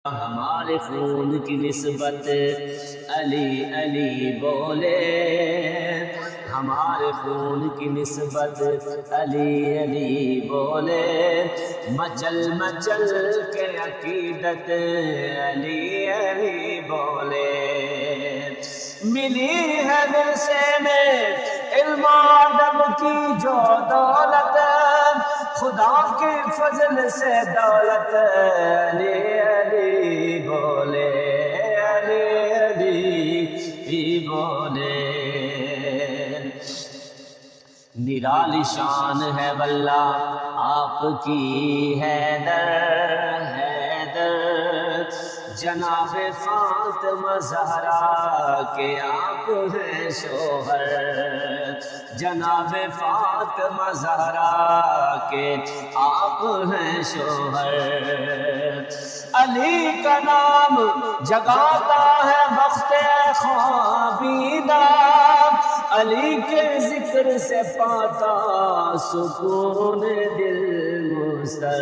ہمارے خون کی نسبت علی علی بولے، ہمارے خون کی نسبت علی علی بولے، مچل مچل کے عقیدت علی علی بولے، ملی ہے ورثے میں علم و ادب کی جو دولت، خدا کے فضل سے دولت علی علی بولے، علی علی بولے، نرالی شان ہے واللہ آپ کی حیدر حیدر، جناب فاطمہ زہرا کے آپ ہیں شوہر، جناب فاطمہ زہرا کے آپ ہیں شوہر، علی کا نام جگاتا ہے بخت خوابیدہ، علی کے ذکر سے پاتا سکون دل مستر۔